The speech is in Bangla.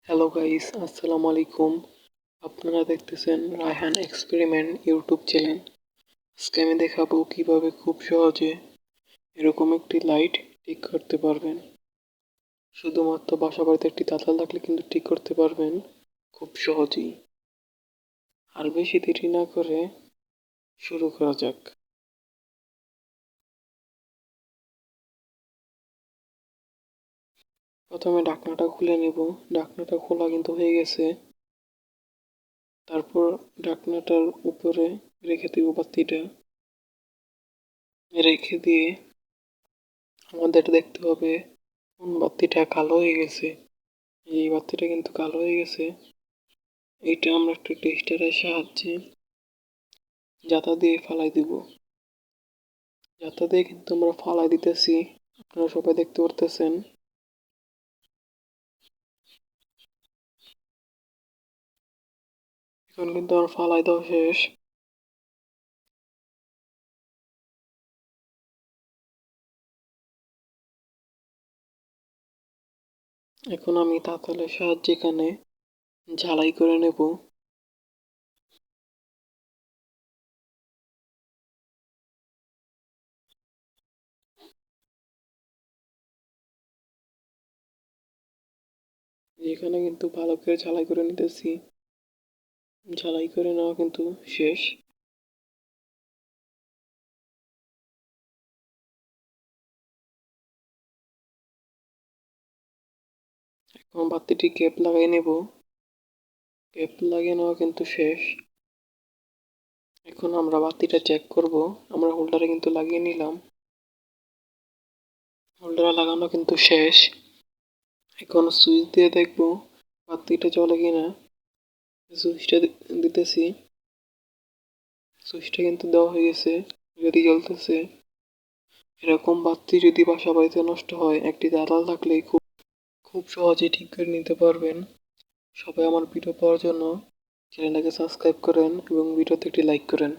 হ্যালো গাইস, আসসালামু আলাইকুম। আপনারা দেখতেছেন রায়হান এক্সপেরিমেন্ট ইউটিউব চ্যানেল। আজকে আমি দেখাবো কিভাবে খুব সহজে এরকম একটি লাইট ঠিক করতে পারবেন। শুধুমাত্র বাসা বাড়িতে একটি তাতাল থাকলে কিন্তু ঠিক করতে পারবেন খুব সহজেই। আর বেশি দেরি না করে শুরু করা যাক। প্রথমে ঢাকনাটা খুলে নেব। ঢাকনাটা খোলা কিন্তু হয়ে গেছে। তারপর ঢাকনাটার উপরে রেখে দিব বাতিটা। রেখে দিয়ে আমাদের দেখতে হবে কোন বাতিটা কালো হয়ে গেছে। এই বাতিটা কিন্তু কালো হয়ে গেছে। এইটা আমরা একটু টেস্টারের সাহায্যে জাতা দিয়ে ফালাই দিব। জাতা দিয়ে কিন্তু আমরা ফালাই দিতেছি, আপনারা সবাই দেখতে পারতেছেন। এখন কিন্তু আমার ফালাই দেওয়া শেষ। এখন আমি তাতালের সাহায্যে এখানে ঝালাই করে নেব। এখানে কিন্তু ভালো করে ঝালাই করে নিতেছি। ঝালাই করে নেওয়া কিন্তু শেষ। এখন বাতিটি ক্যাপ লাগাই নেব। ক্যাপ লাগিয়ে নেওয়া কিন্তু শেষ। এখন আমরা বাতিটা চেক করব। আমরা হোল্ডারে কিন্তু লাগিয়ে নিলাম। হোল্ডারে লাগানো কিন্তু শেষ। এখন সুইচ দিয়ে দেখব বাতিটা জ্বলে কিনা। সুইচটা দিতেছি। সুইচটা কিন্তু দেওয়া হয়ে গেছে, যদি জ্বলতেছে। এরকম বাতি যদি বাসা বাড়িতে নষ্ট হয়, একটি দাঁড়াল থাকলেই খুব খুব সহজে ঠিক করে নিতে পারবেন। সবাই আমার ভিডিও পাওয়ার জন্য চ্যানেলটাকে সাবস্ক্রাইব করেন এবং ভিডিওতে একটি লাইক করেন।